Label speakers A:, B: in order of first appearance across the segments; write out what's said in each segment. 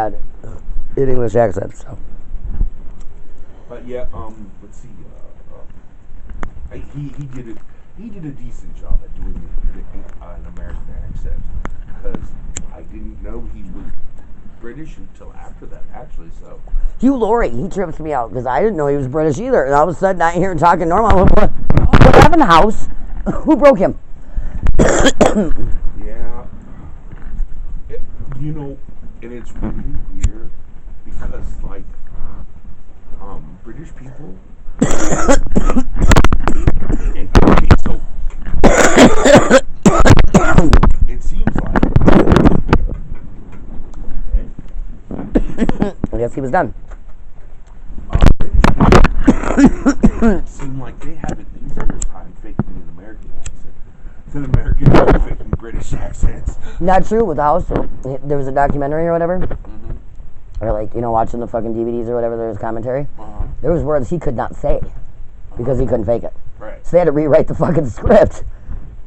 A: bad in English accents. So.
B: But yeah, let's see. He did a decent job at doing an American accent, because I didn't know he was British until after that, actually. So
A: Hugh Laurie, he trips me out because I didn't know he was British either. And all of a sudden, I hear him talking normal. What happened in the house? Who broke him?
B: yeah, and it's really weird because like British people. Okay, so it seems like.
A: I guess he was done.
B: It seemed like they have an easier time faking an American accent than Americans faking British accents.
A: Not true with the house. There was a documentary or whatever.
B: Mm-hmm.
A: Or like, watching the fucking DVDs or whatever, there was commentary.
B: Uh-huh.
A: There was words he could not say because he couldn't fake it.
B: Right.
A: So they had to rewrite the fucking script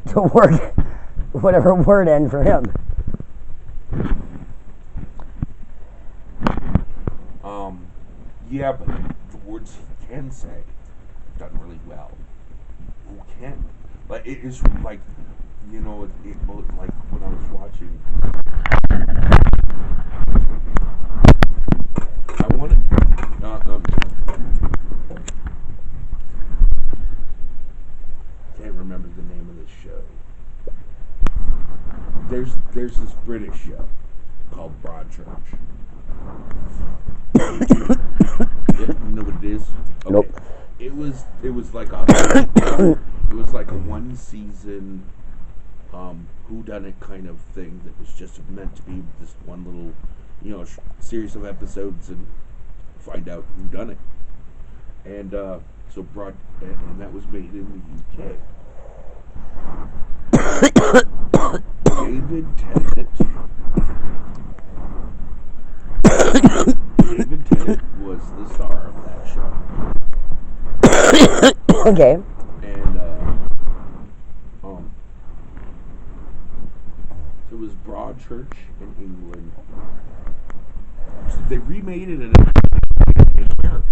A: to work whatever word end for him.
B: Yeah, but the words he can say done really well. Who can? Like it is like like when I was watching. I wanted. Can't remember the name of this show. There's this British show called Broadchurch. You know what it is? Okay.
A: Nope.
B: It was like a one season whodunit kind of thing that was just meant to be this one little series of episodes and find out who done it. And and that was made in the UK. David Tennant was the star of that show.
A: Okay.
B: And so it was Broadchurch in England. So they remade it in America.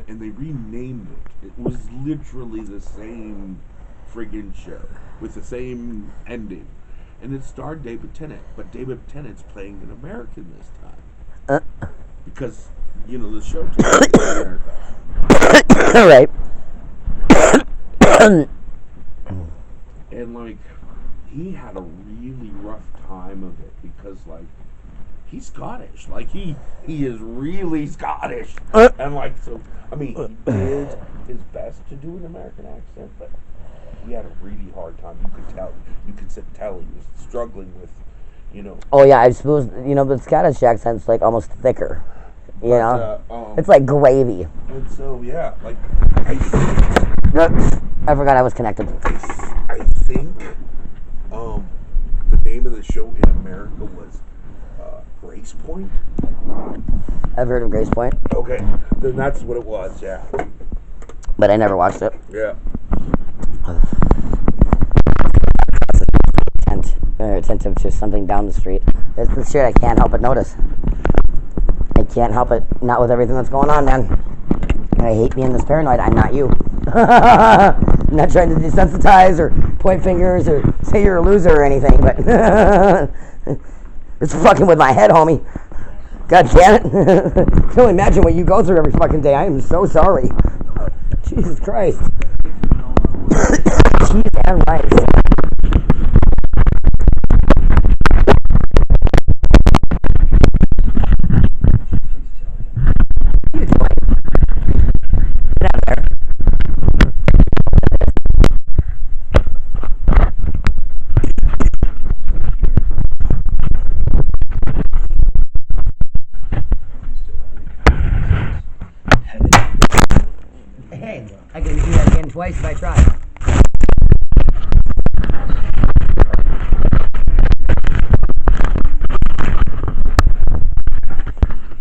B: And they renamed it. It was literally the same friggin' show with the same ending. And it starred David Tennant, but David Tennant's playing an American this time. Because, the show took place in America.
A: Right.
B: And, he had a really rough time of it because, he's Scottish. He is really Scottish. And, so, he did his best to do an American accent, but he had a really hard time. You could tell he was struggling with,
A: Oh, yeah, I suppose, the Scottish accent's, almost thicker. It's like gravy.
B: And so, yeah,
A: I forgot I was connected.
B: I think the name of the show in America was Grace Point.
A: I've heard of Grace Point.
B: Okay, then that's what it was, yeah.
A: But I never watched it.
B: Yeah.
A: Attentive to something down the street. It's the shit I can't help but notice. I can't help it. Not with everything that's going on, man. I hate being this paranoid. I'm not you. I'm not trying to desensitize or point fingers or say you're a loser or anything, but it's fucking with my head, homie. God damn it. I can only imagine what you go through every fucking day. I am so sorry. Jesus Christ. Cheese and rice. Hey, I can do that again twice if I try.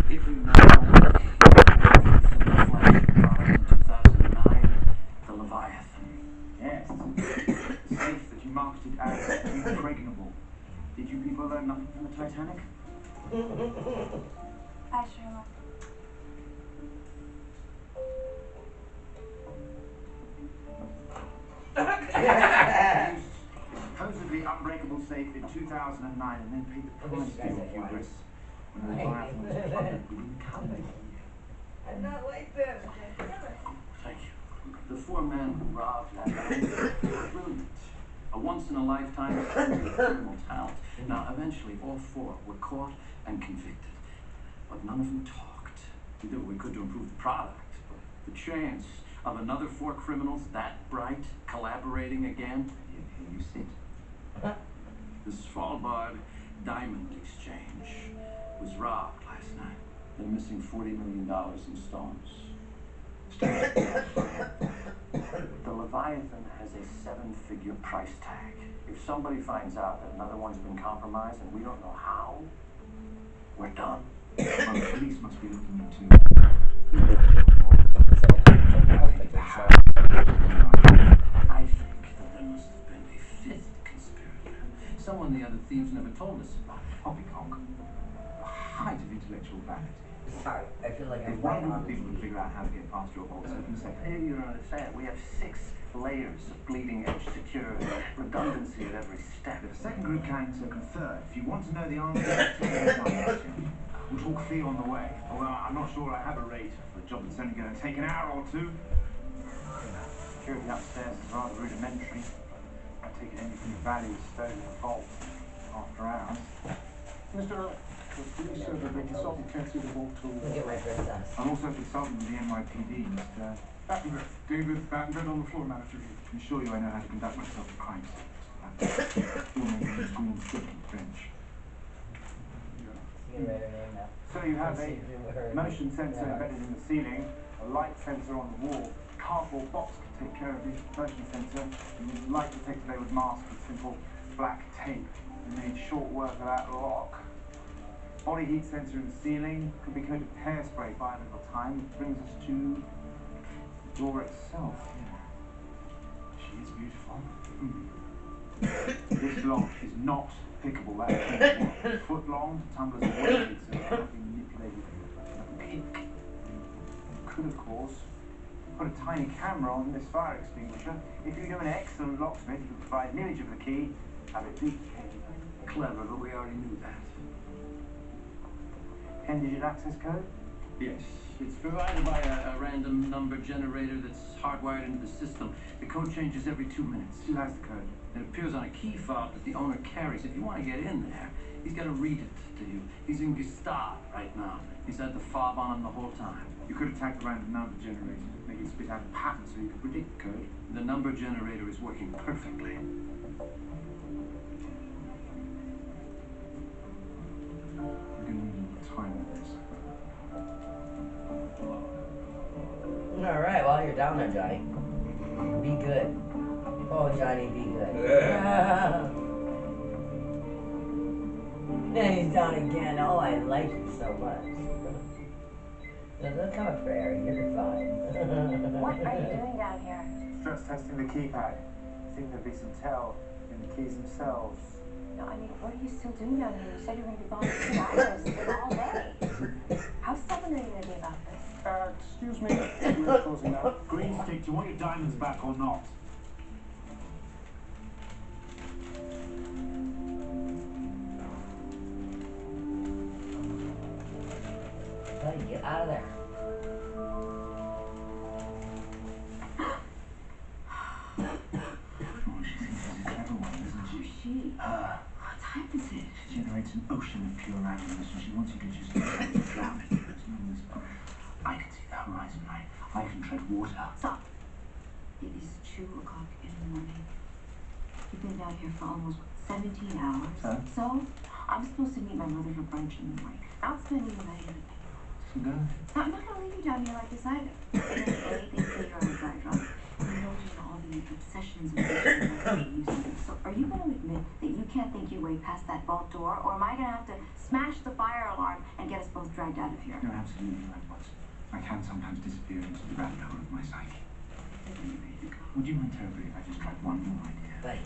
C: If you know from the Flash product in 2009, the Leviathan. Yes. Safe that you marketed as impregnable. Did you people learn nothing from the Titanic?
D: Hi, Sherlock.
C: Supposedly unbreakable safe in 2009 and then paid the price for your hubris when the Leviathan was plundered within calendar year.
A: I'm not like this.
C: Thank you. The four men who robbed that night were brilliant. A once-in-a-lifetime criminal talent. Now, eventually, all four were caught and convicted. But none of them talked. We did what we could to improve the product. But the chance of another four criminals that bright collaborating again, here you sit. The Svalbard Diamond Exchange was robbed last night. They're missing $40 million in stones. The Leviathan has a 7-figure price tag. If somebody finds out that another one's been compromised and we don't know how, we're done.
E: Well, the police must be looking into
C: I think that there must have been a fifth conspirator. Someone the other thieves never told us about.
E: poppycock. The height of intellectual vanity.
A: Sorry, I feel like
E: If
A: I'm
E: one
A: right
E: group
A: on
E: of
A: this.
E: people can figure out how to get past your vault, so can the second.
C: Hey, you don't understand. We have 6 layers of bleeding-edge security, redundancy at every step.
E: If a second group can, so can a third. If you want to know the answer, take this one. We'll talk fee on the way. Although I'm not sure I have a rate for a job that's only going to take an hour or two.
C: Security upstairs is rather rudimentary.
E: I take it anything of value is stowed in the vault after hours.
F: Mr. Earl, the police said that the consultant can't see the vault till...
A: Look at my princess.
E: I'm also a consultant with the NYPD, Mr.
F: Battenberg. David Battenberg on the floor manager here.
E: I can assure you I know how to conduct myself in crime scenes. Your name is Green Stick in French.
A: You can write her name now.
E: So you have
A: See her-
E: a motion sensor
A: Yeah.
E: embedded in the ceiling, a light sensor on the wall, cardboard box to take care of the motion sensor, and light detector they would mask with simple black tape. We made short work of that lock. Body heat sensor in the ceiling could be coated with hairspray by a little time, which brings us to the door itself. Yeah. She is beautiful. This lock is not pickable. That's a foot long, tumblers are weighted, so it cannot be manipulated like a pick. Could, of course, put a tiny camera on this fire extinguisher. If you know an excellent locksmith, you can provide an image of the key, have it beep.
C: Clever, but we already knew that.
E: 10-digit access code?
C: Yes. It's provided by a random number generator that's hardwired into the system. The code changes every 2 minutes.
E: Who has the code?
C: It appears on a key fob that the owner carries. If you want to get in there, he's got to read it to you. He's in Gestalt right now. He's had the fob on him the whole time.
E: You could attack the random number generator, make it spit out a pattern so you could predict the code.
C: The number generator is working perfectly.
E: I'm going to need a little time on this.
A: Alright, well, you're down there, Johnny. Be good. Oh, Johnny, be good. Then he's down again. Oh, I like you so much. Look how fair. You're fine.
D: What are you doing down here?
E: Stress testing the keypad. I think there'll be some tell in the keys themselves.
D: No, I mean, what are you still doing down here? You said you were going to be gone for 2 hours all day. How stubborn are you going to be about this?
F: Excuse me, we're closing now.
E: Green Stick, do you want your diamonds back or not?
A: Buddy, get out of there.
E: Oh, she thinks she's a clever one, isn't she?
D: She.
E: Her.
D: What time is it?
E: She generates an ocean of pure randomness, and she wants you to just drown it. As long as I can see the horizon, I can tread water.
D: Stop. It is 2 o'clock in the morning. You've been down here for almost 17 hours.
E: Huh?
D: So, I'm supposed to meet my mother for brunch in the morning. Not spending the night with me.
E: So go.
D: No, I'm not going to leave you down here like this either. They say you're on a dry drop. You know, all the obsessions and issues. So, are you going to admit that you can't think your way past that vault door, or am I going to have to smash the fire alarm and get us both dragged out of here?
E: You're absolutely right, Watson. I can sometimes disappear into the rabbit hole of my psyche. Would you mind terribly if I just tried one more idea?
A: Buddy.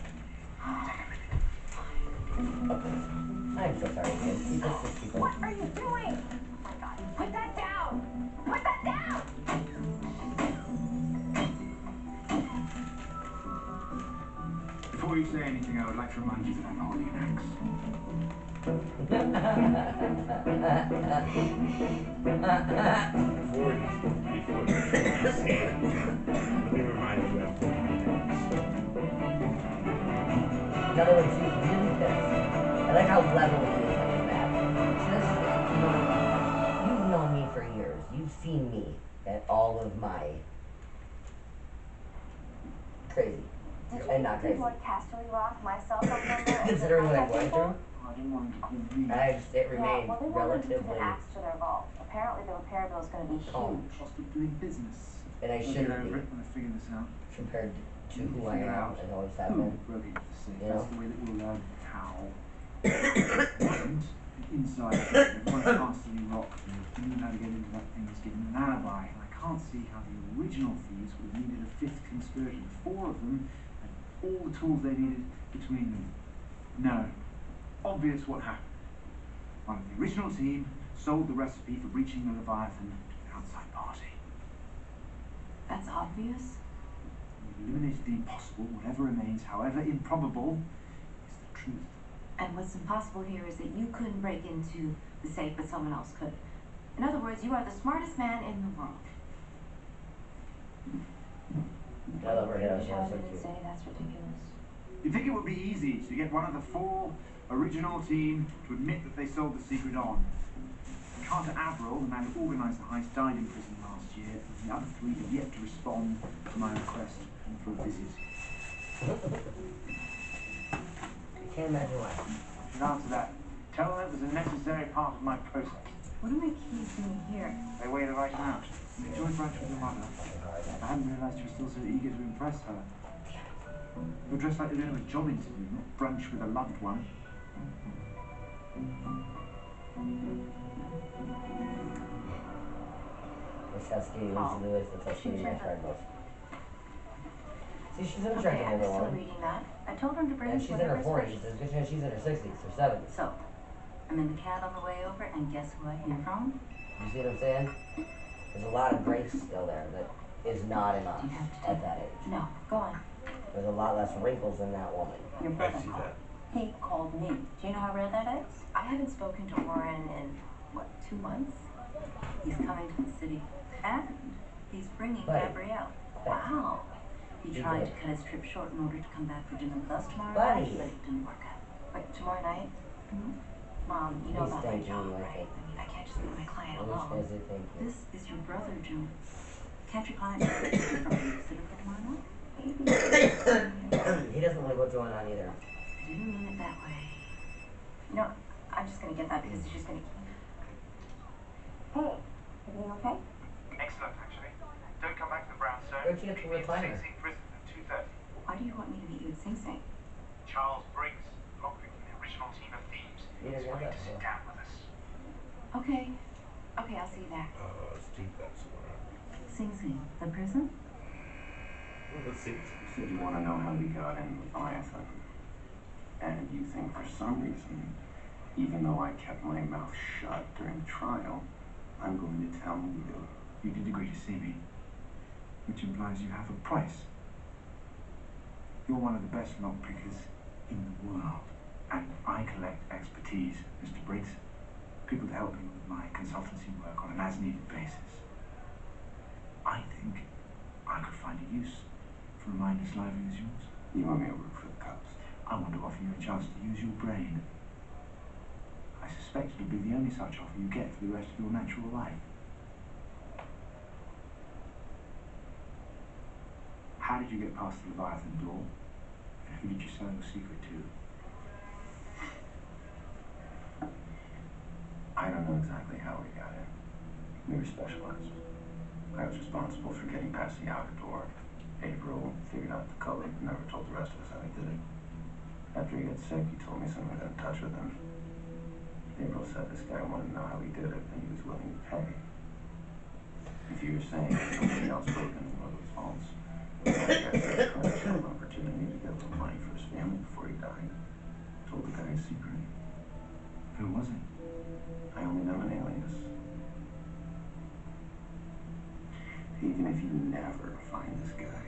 A: I'm so sorry, kids. Keep this to people.
D: What are you doing? Oh my God. Put that down! Put that down!
E: Before you say anything, I would like to remind you that I'm holding an axe.
B: Let me remind you after.
A: In other words, he's really pissed. I like how level he is when he's mad. See, this is it. You've known me for years. You've seen me at all of my crazy. And not crazy.
D: Like Casterly Rock, myself, on number,
A: Considering what I'm going through,
E: I didn't want him to call me.
A: it remained
D: well, they wanted to put
A: relatively,
D: an axe to their vault. Apparently, the repair bill is going to be
A: calm.
D: huge.
E: Cost of doing business.
A: and I
E: I'll get
A: shouldn't
E: over
A: be
E: it when I figure this out.
A: compared to who I
E: Figure
A: am
E: out
A: and always have
E: who
A: been.
E: broke into the safe.
A: You
E: That's
A: know?
E: the way that we'll learn how. It wasn't inside. It was Casterly Rock. He knew how to get into that thing. He's given an alibi. And I can't see how the original thieves would have needed a fifth conspirator. Four of them had all the tools they needed between them. No. Obvious what happened. One of the original team sold the recipe for breaching the Leviathan to an outside party.
D: That's obvious.
E: We've eliminated the impossible. Whatever remains, however improbable, is the truth.
D: And what's impossible here is that you couldn't break into the safe, but someone else could. In other words, you are the smartest man in the world.
A: I love her hair.
D: You
A: She's
D: have
A: so
D: to
A: cute.
D: say that's ridiculous.
E: You think it would be easy to get one of the four original team to admit that they sold the secret on? Carter Averill, the man who organised the heist, died in prison last year, and the other three have yet to respond to my request for a visit.
A: I can't imagine why.
E: You should answer that. Tell them it was a necessary part of my process.
D: What are my keys doing here?
E: They weigh the right amount. You enjoyed brunch with your mother. I hadn't realised you were still so eager to impress her. You're dressed like you're doing a job interview, not brunch with a loved one.
A: That's how skinny Lucy Lewis, that's how skinny Matt Frag was. See, she's an attractive
D: I'm
A: older
D: still
A: woman.
D: reading that. I told him to bring
A: And
D: us
A: she's in her
D: whatever's
A: 40s.
D: fresh.
A: It's a good chance she's in her 60s or 70s.
D: So, I'm in the cab on the way over, and guess who I hear from?
A: You see what I'm saying? There's a lot of grace still there that is not enough
D: Do you have to
A: at that age.
D: No, go on.
A: There's a lot less wrinkles in that woman.
D: Your
B: I
D: brother
B: see
D: called.
B: that.
D: He called me. Do you know how rare that is? I haven't spoken to Warren in, what, 2 months? He's coming to the city. And he's bringing
A: Buddy.
D: Gabrielle. Wow. He
A: You
D: tried
A: did.
D: to cut his trip short in order to come back for dinner with us tomorrow
A: Buddy.
D: night, but it didn't work out. Wait, tomorrow night? Mom, you know
A: He's
D: about my
A: thanking
D: job,
A: you, I
D: right?
A: think.
D: I mean, I can't just leave my client
A: Which
D: alone.
A: does it thank you?
D: This is your brother, June. Can't your client from babysitter for tomorrow night? Maybe.
A: He doesn't like what's going on either.
D: I didn't mean it that way. No, I'm just gonna get that because she's gonna. Hey, everything okay?
E: Excellent, actually. Don't come back to the brownstone.
A: Where'd you get the recliner?
E: Sing Sing prison at 2:30.
D: Why do you want me to meet you at Sing Sing?
E: Charles Briggs, lockpick from the original team of thieves,
A: Yeah,
E: is
A: yeah,
E: willing to
A: yeah.
E: sit down with us.
D: Okay. Okay, I'll see you there.
B: Steve got somewhere.
D: Sing Sing, the prison?
B: Let's see.
C: Said you want to know how we got in Leviathan. And you think for some reason, even though I kept my mouth shut during the trial, I'm going to tell you.
E: You did agree to see me, which implies you have a price. You're one of the best lockpickers in the world, and I collect expertise, Mr. Briggs. People to help me with my consultancy work on an as-needed basis. I think I could find a use for a mind as lively as yours.
C: You want me to work for the cops?
E: I want to offer you a chance to use your brain. I suspect it'll be the only such offer you get for the rest of your natural life. How did you get past the Leviathan door? And who did you sell your secret to?
C: I don't know exactly how we got in. We were specialized. I was responsible for getting past the outer door. April figured out the code, but never told the rest of us how he did it. After he got sick, he told me someone got in touch with him. April said this guy wanted to know how he did it, and he was willing to pay. If you were saying somebody else broke into one of those vaults, I guess that's an opportunity to get a little money for his family before he died. Told the guy a secret.
E: Who was it?
C: I only know an alias. Even if you never find this guy,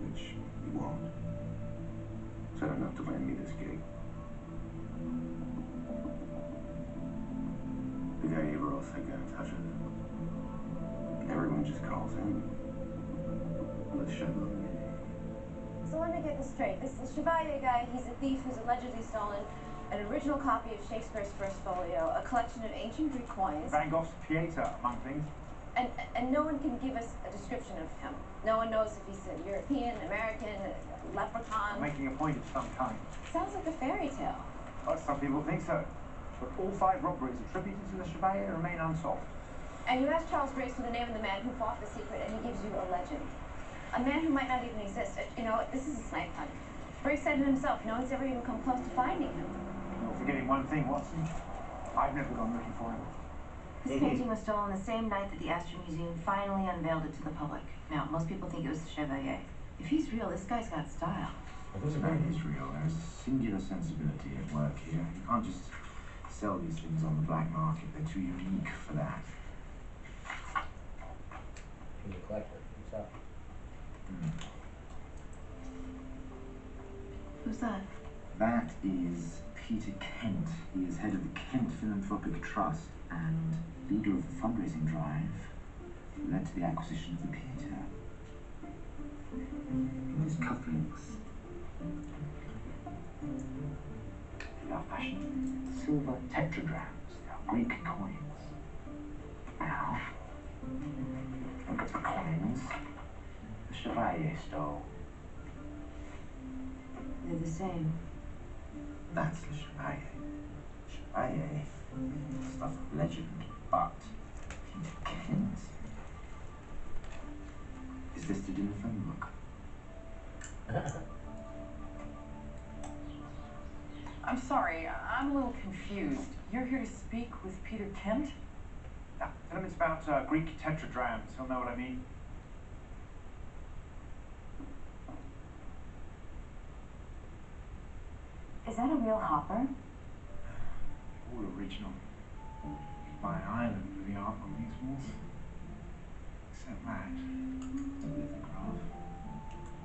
C: which you won't, said enough to land me this gig. The guy Averos I got in touch with. Everyone just calls him the Chevalier.
G: So let me get this straight. This Chevalier guy, he's a thief who's allegedly stolen an original copy of Shakespeare's First Folio, a collection of ancient Greek coins.
E: Van Gogh's Pieta, among things.
G: And no one can give us a description of him. No one knows if he's a European, American, leprechaun.
E: Making a point of some kind.
G: Sounds like a fairy tale.
E: Well, some people think so. But all 5 robberies attributed to the Chevalier remain unsolved.
G: And you ask Charles Briggs for the name of the man who fought the secret, and he gives you a legend. A man who might not even exist. You know, this is a snipe hunt. Briggs said it himself. No one's ever even come close to finding him.
E: You're forgetting one thing, Watson. I've never gone looking for him.
D: This painting was stolen the same night that the Astor Museum finally unveiled it to the public. Now, most people think it was the Chevalier. If he's real, this guy's got style.
C: This man is real. There's a singular sensibility at work here. You can't just sell these things on the black market. They're too unique for that.
A: He's a collector himself.
D: Who's that?
C: That is Peter Kent. He is head of the Kent Philanthropic Trust and leader of the fundraising drive that led to the acquisition of the Peter. These cufflinks. They are fashioned silver tetradrachms. They are Greek coins. Now, look at the coins the Chevalier stole.
D: They're the same.
C: That's the Chevalier. Chevalier, stuff of legend, but Peter Kent is listed in the phone book.
H: I'm sorry, I'm a little confused. You're here to speak with Peter Kent?
E: Now, tell him it's about Greek tetradrachms. He'll know what I mean.
D: Is that a real hopper?
E: All original. My island with the art on these walls. Except that. Lithograph.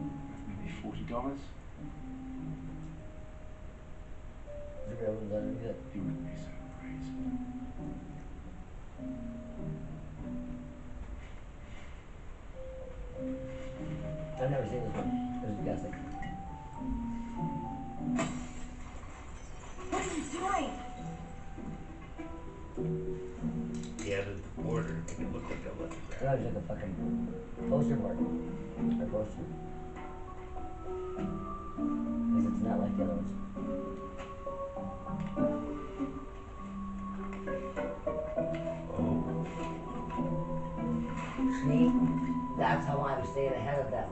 E: Worth maybe $40.
A: Is it real? Is that good?
E: You wouldn't be so crazy.
A: I've never seen this one. I was guessing.
G: What are you doing?
B: He added the border to make it look like a lithograph.
A: That was like a fucking poster board. Or poster. Because it's not like the other ones.
B: Oh.
A: See? That's how I'm staying ahead of them.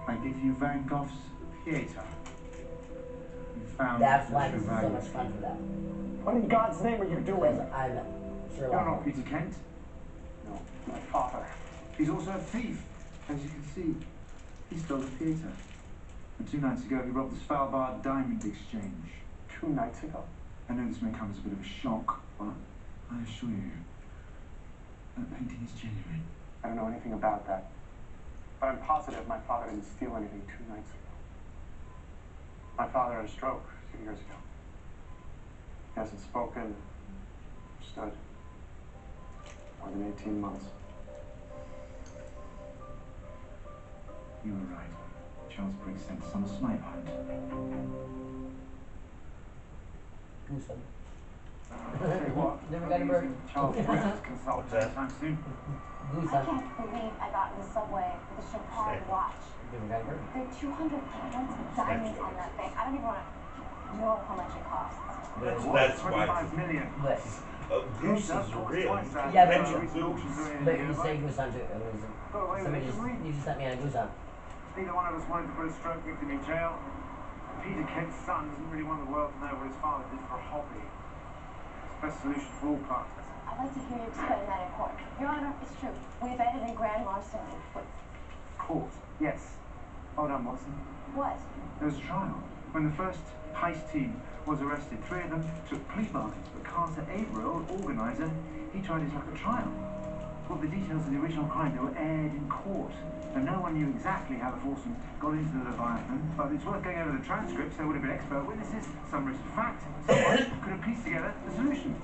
E: I give you Van Gogh's Pieta. You found
A: That's
E: the
A: why this is so
E: Chevalier.
A: much fun for them.
F: What in God's name are you
A: Because
F: doing?
A: I'm
E: You're
A: Sherlock.
E: not Peter Kent.
F: No, my father.
E: He's also a thief, as you can see. He stole the Pieta. And 2 nights ago, he robbed the Svalbard Diamond Exchange.
F: 2 nights ago.
E: I know this may come as a bit of a shock, but I assure you, that painting is genuine.
F: I don't know anything about that. But I'm positive my father didn't steal anything 2 nights ago. My father had a stroke 2 years ago. He hasn't spoken, stood, more than 18 months.
E: You were right. Charles Briggs sent us on a snipe hunt.
A: Goosebumps.
E: Tell you what,
A: Never got a bird.
E: Charles Briggs consultant anytime soon.
G: I
A: Goosebumps.
G: can't believe I got in the subway with a Chopard watch.
A: Never got a bird.
G: There are 200 carats of diamonds on that thing. I don't even want to know how much it costs.
B: That's why
E: 25 million.
A: But,
B: Goose is real.
A: Yeah, but-
B: Mention Goose.
A: but you say goosebumps too. It was, somebody just, you just sent me on a goosebump.
E: Neither one of us wanted to put a stroke victim in jail. Peter Kent's son doesn't really want the world to know what his father did for a hobby. It's the best solution for all parties.
G: I'd like to hear you explain that in court. Your Honor, it's true. We abetted in grand larceny. But
E: Court, yes. Hold on, Watson.
G: what?
E: There was a trial. When the first heist team was arrested, 3 of them took plea bargains, but Carter Averill, organizer, he tried his luck at trial. All the details of the original crime, they were aired in court, and no one knew exactly how the foursome got into the Leviathan, but it's worth going over the transcripts. There would have been expert witnesses, some written fact, someone could have pieced together the solution.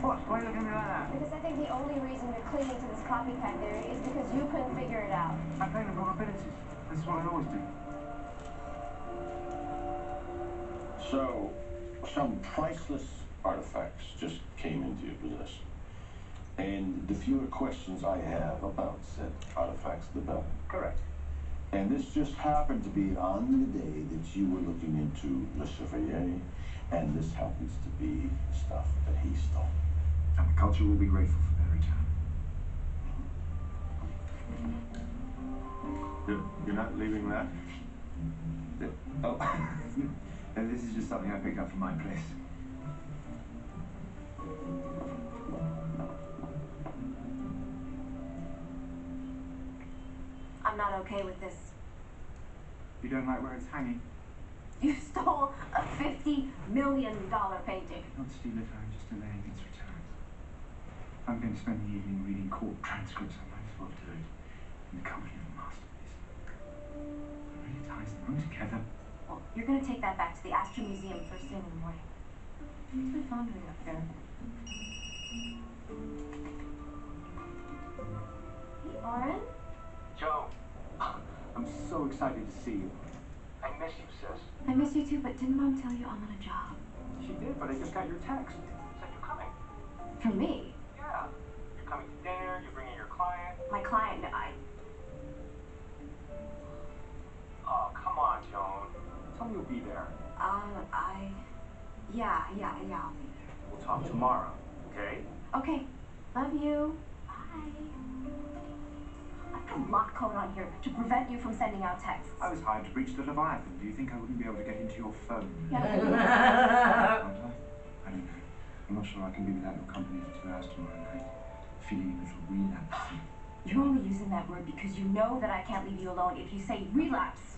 E: What? Why are you looking at me like that?
G: Because I think the only reason you're clinging to this copycat theory is because you couldn't figure it out.
E: I play the probabilities. That's what I always do.
I: So, some priceless artifacts just came into your possession. And the fewer questions I have about said artifacts, the better.
E: Correct.
I: And this just happened to be on the day that you were looking into Le Chevalier, and this happens to be the stuff that he stole.
E: And the culture will be grateful for their return.
F: You're not leaving that?
E: Oh, and this is just something I picked up from my place.
D: I'm not okay with this.
E: You don't like where it's hanging?
D: You stole a $50 million painting.
E: Not steal it, I'm just delaying its return. I'm going to spend the evening reading court transcripts. I might as well do it in the company of a masterpiece. It really ties the room together.
D: Well, you're going to take that back to the Astor Museum first thing in the morning. What's my phone doing up there? Hey, Oren?
E: Joe, I'm so excited to see you. I miss you, sis.
D: I miss you too, but didn't Mom tell you I'm on a job?
E: She did, but I just got your text. Said you're coming.
D: For me?
E: Yeah. You're coming to dinner, you're bringing your client.
D: My client,
E: Oh, come on, Joan. Tell me you'll be there.
D: Yeah, I'll be there.
E: We'll talk tomorrow, okay?
D: Okay, love you. Bye. I put a lock code on here to prevent you from sending out texts.
E: I was hired to breach the Leviathan. Do you think I wouldn't be able to get into your phone?
D: Yeah.
E: Aren't I? I don't know. I'm not sure I can be without your company for 2 hours tomorrow night. Feeling a little relapse.
D: You're only using that word because you know that I can't leave you alone if you say relapse.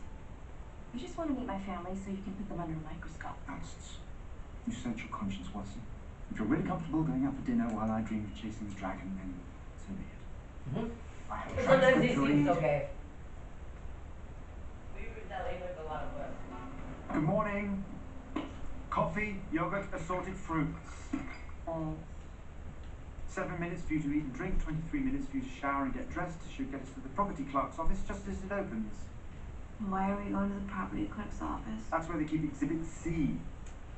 D: You just want to meet my family so you can put them under a microscope.
E: Nonsense. You search your conscience, Watson. If you're really comfortable going out for dinner while I dream of chasing the dragon, then so be it. I have a
A: Sometimes he
E: transcript to
A: seems
E: read.
A: okay. We read that later with a lot of work.
E: Good morning. Coffee, yogurt, assorted fruits. 7 minutes for you to eat and drink, 23 minutes for you to shower and get dressed. Should get us to the property clerk's office just as it opens.
D: Why are we going to the property clerk's office?
E: That's where they keep Exhibit C.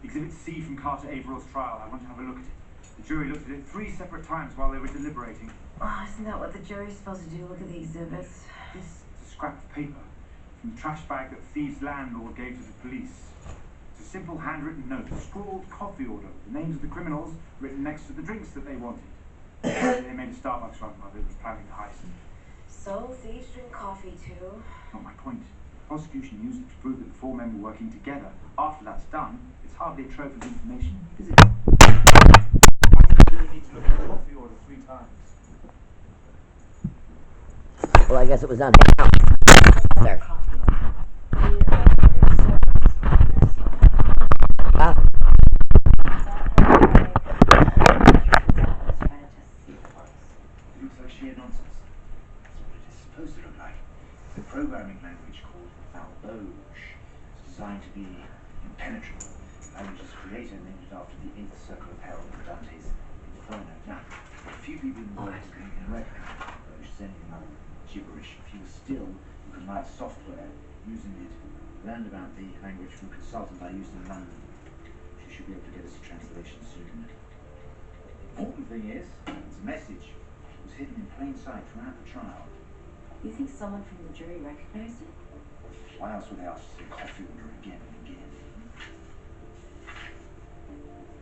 E: Exhibit C from Carter Averill's trial. I want to have a look at it. The jury looked at it 3 separate times while they were deliberating.
D: Oh, isn't that what the jury's supposed to do? Look at the exhibits.
E: This is a scrap of paper from the trash bag that Thieves' landlord gave to the police. It's a simple handwritten note, a scrawled coffee order, with the names of the criminals written next to the drinks that they wanted. They made a Starbucks run while they were planning the heist.
D: So, thieves drink coffee too?
E: Not my point. The prosecution used it to prove that the 4 men were working together. After that's done, it's hardly a trove of information, is it? The jury needs to look at the coffee order 3 times.
A: Well, I guess it was done. There. Ah.
E: It looks like sheer nonsense. That's what it is supposed to look like. It's a programming language called Valboge. It's designed to be impenetrable. The language's creator named it after the 8th circle of hell in Dante's Inferno. Now, a few people involved in working on Valboge is anything other than gibberish. If you were still, you can write software using it. Learned about the language from a consultant I used in London. She should be able to get us a translation soon. The important thing is, it's a message. It was hidden in plain sight throughout the trial.
D: You think someone from the jury recognized it?
E: Why else would they ask for the coffee order again and again?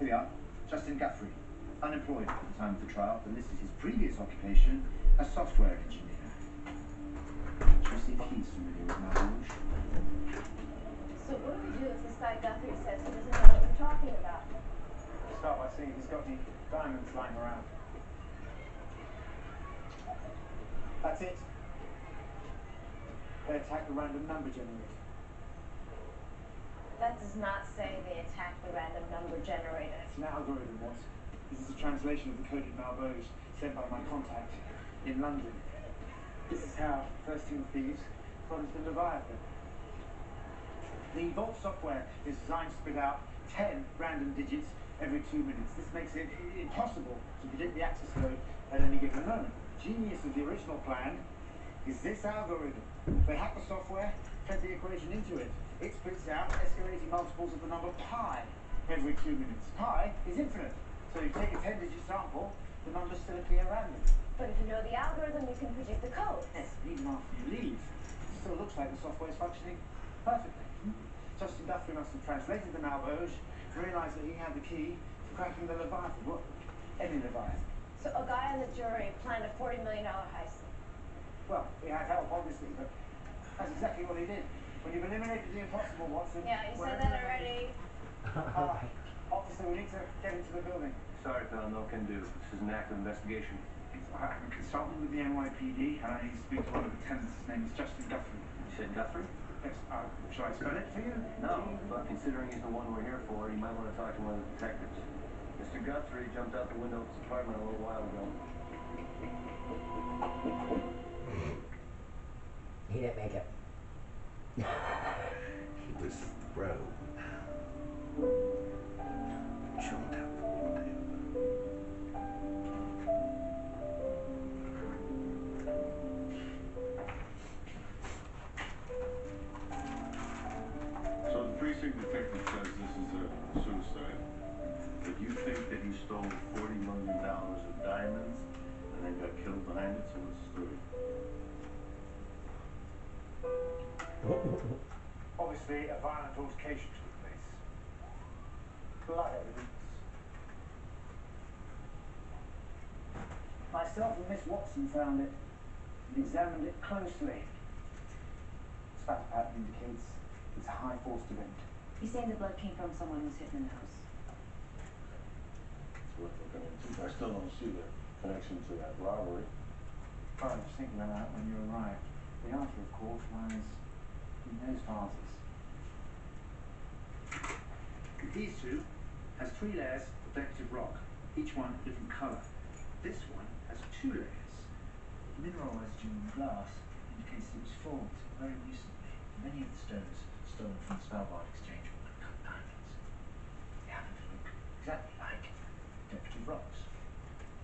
E: Here we are. Justin Guthrie. Unemployed at the time of the trial, but listed his previous occupation as software engineer. Shall we see if he's familiar with Valboge?
G: So what do we do if this guy Guthrie says he doesn't know what we're talking about?
E: Start by seeing if he's got any diamonds lying around. That's it. They attack the random number generator.
G: That does not say they attacked the random number generator.
E: It's an algorithm, what? This is a translation of the coded malveaux sent by my contact in London. This is how First Team Thieves got into Leviathan. The Vault software is designed to spit out 10 random digits every 2 minutes. This makes it impossible to predict the access load at any given moment. The genius of the original plan is this algorithm. They hack the software, fed the equation into it. It spits out escalating multiples of the number pi every 2 minutes. Pi is infinite. So you take a 10-digit sample, the numbers still appear random.
G: But if you know the algorithm, you can predict the code.
E: Yes, even after you leave, it still looks like the software is functioning perfectly. Justin Guthrie must have translated the malveaux, realised that he had the key for cracking the Leviathan. What? Any Leviathan.
G: So a guy on the jury planned a $40 million heist.
E: Well, he had help, obviously, but that's exactly what he did. When you've eliminated the impossible, Watson...
G: Yeah, you said that already.
E: Officer, we need to get into the building.
F: Sorry, pal, no can do. This is an active investigation.
E: I'm a consultant with the NYPD, and I need to speak to one of the tenants. His name is Justin Guthrie.
F: You said Guthrie?
E: Yes, shall I spell it for you?
F: No, but considering he's the one we're here for, you might want to talk to one of the detectives. Mr. Guthrie jumped out the window of his apartment a little while ago.
A: He didn't make it.
B: He was thrown. Jumped out the window.
I: So the precinct detective says this is a suicide. But you think that he stole $40 million of diamonds and then got killed behind it? So what's the story?
E: Obviously, a violent altercation took place. Blood evidence. Myself and Miss Watson found it and examined it closely. Spatter pattern indicates it's a high-forced event.
D: You're saying the blood came from someone who's hit in the nose?
I: It's worth looking into. I still don't see the connection to that robbery.
E: I was thinking about that when you arrived. The answer, of course, lies in those vases. These two has 3 layers of decorative rock, each one a different colour. This one has 2 layers. Mineralised June glass indicates it was formed very recently. Many of the stones stolen from the Svalbard exchange were uncut diamonds. They happen to look exactly like decorative rocks.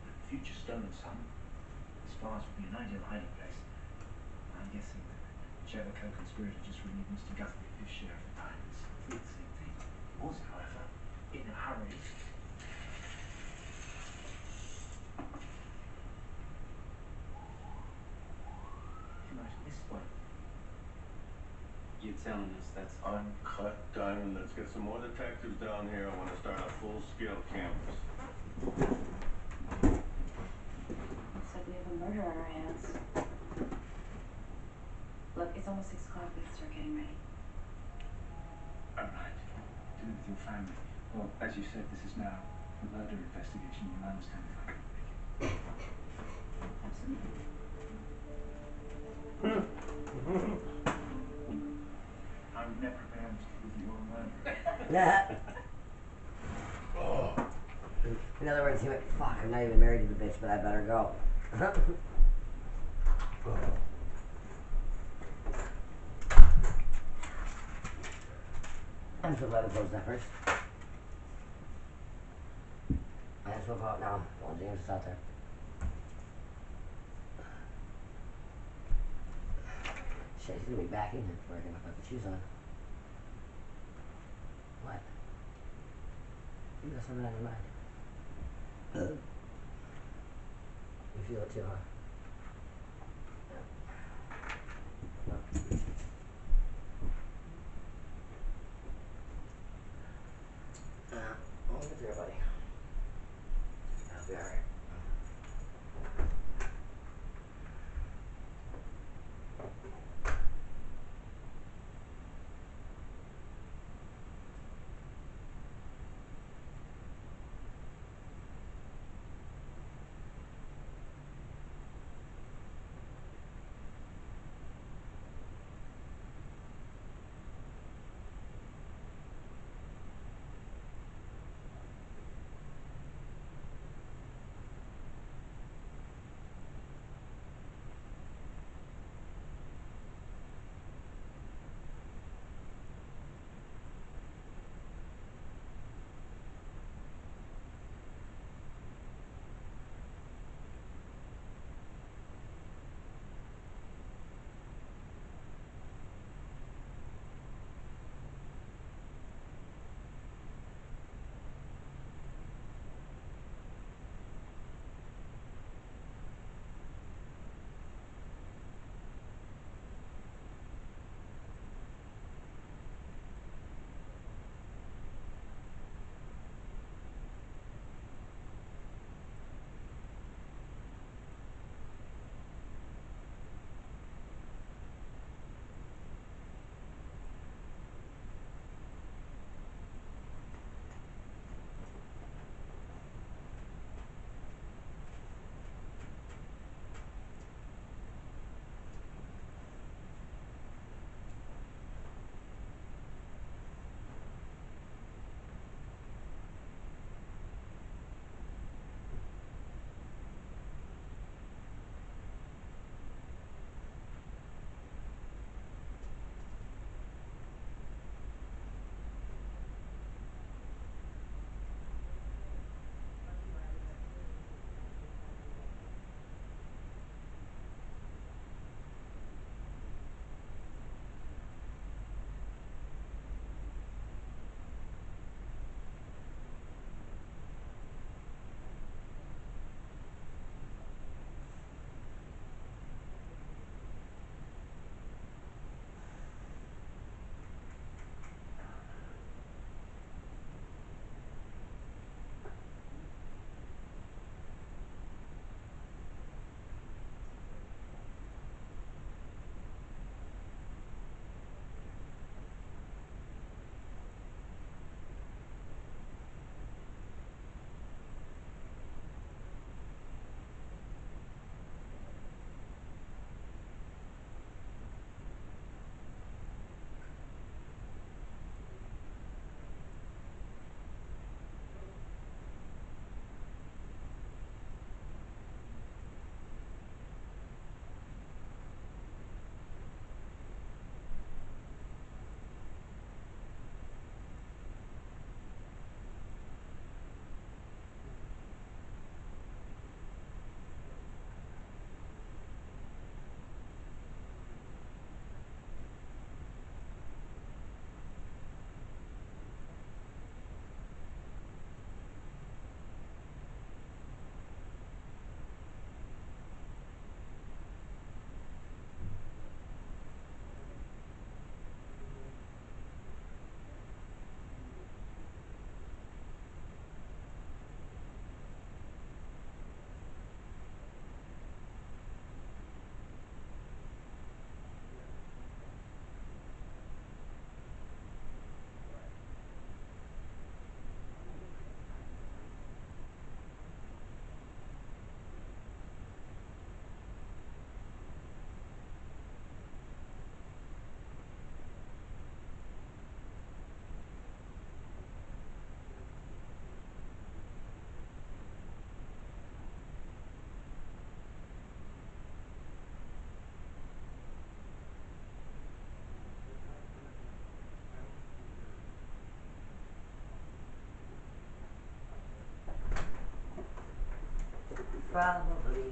E: The future stolen son, this vase would be an ideal hiding place. I'm guessing that whichever co-conspirator just relieved Mr. Guthrie of his share of the diamonds did the same thing. He was, however, in a hurry. You might have missed one.
F: You're telling us that's
I: Uncut diamond. Let's get some more detectives down here. I want to start a full-scale canvas.
D: Looks like we have a murder on our hands. Look, it's almost 6 o'clock. We can start getting ready.
E: All right. Dinner with your family. Well, as you said, this is now a murder investigation. You understand if I can make it.
D: Absolutely.
E: I would never preempt with your murder.
A: In other words, he went, fuck, I'm not even married to the bitch, but I better go. I'm so glad I closed that first. I just woke up now. Well, James is out there. Shit, he's gonna be back in here before I get my fucking shoes on. What? You got something on your mind? You feel it too, huh? I'll get there, buddy. I'll be alright. probably.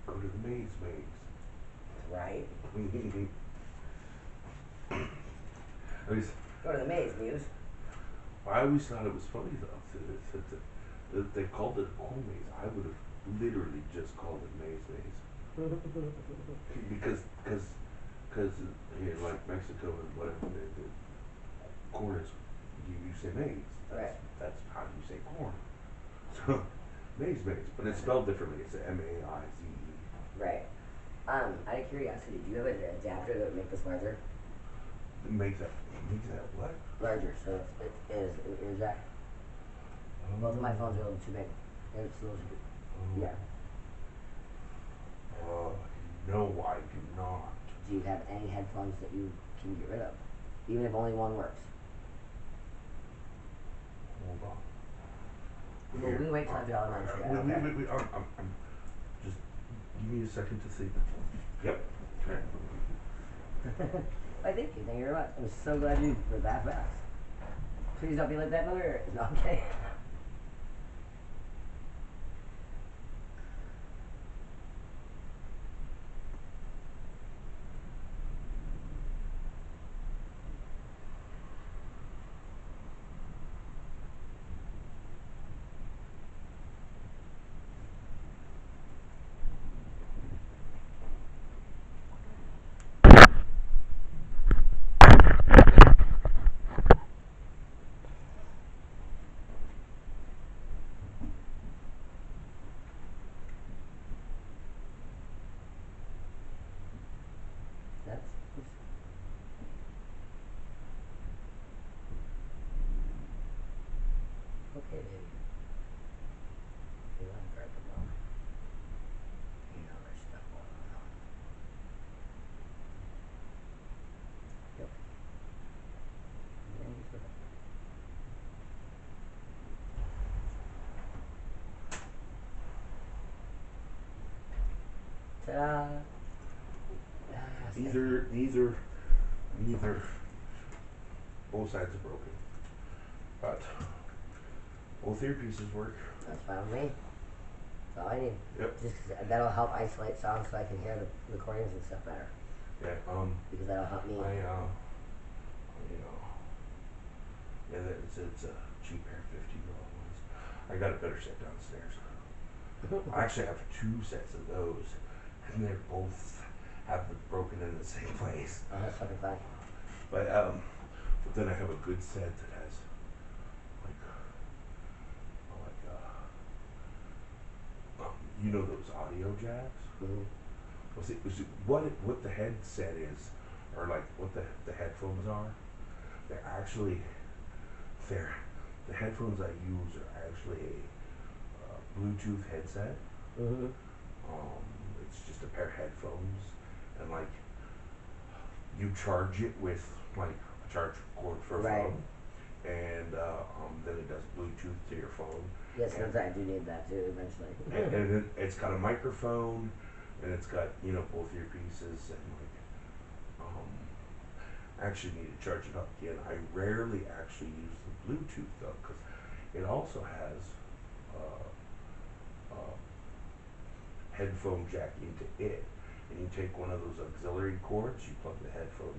B: Go to the maze.
A: Right?
B: At least,
A: Go to the maze, Muse.
B: I always thought it was funny though that they called it a cool maze. I would have literally just called it maze. Because here, like Mexico and whatever, the corn is, you say maize.
A: Right.
B: That's how you say corn. So, maze, but it's spelled differently. It's M-A-I-Z-E.
A: Right. Out of curiosity, do you have an adapter that would make this larger?
B: Make that what?
A: Larger, so it is that. Both of my phones are a little too big. It's a little too big. Yeah.
B: No, I do not.
A: Do you have any headphones that you can get rid of? Even if only one works?
B: Hold on.
A: Well, we can wait till I draw them on the
B: Wait. I'm just give me a second to think. Yep.
A: I thank you very much. I'm so glad you were that fast. Please don't be like that mother. No, okay. That's okay, baby. You want to grab the ball? You know there's stuff going on. Yep. Thanks for that. Ta-da!
B: Neither. Both sides are broken, but both earpieces work.
A: That's fine with me. That's all I need.
B: Yep.
A: Just 'cause that'll help isolate sounds so I can hear the recordings and stuff better.
B: Yeah.
A: Because that'll help me.
B: Yeah, it's a cheap pair of $50 ones. I got a better set downstairs. I actually have two sets of those, and they're both have broken in the same place.
A: Oh, that's fucking fine.
B: But then I have a good set that has you know those audio jacks.
A: Mm-hmm.
B: What the headset is, or like what the headphones are. The headphones I use are actually a Bluetooth headset.
A: Mm-hmm.
B: It's just a pair of headphones, and like you charge it with like a charge cord for a phone, and then it does Bluetooth to your phone.
A: Yes, and I do need that too eventually.
B: and it's got a microphone, and it's got both earpieces, and like I actually need to charge it up again. I rarely actually use the Bluetooth though, because it also has headphone jack into it, and you take one of those auxiliary cords, you plug the headphone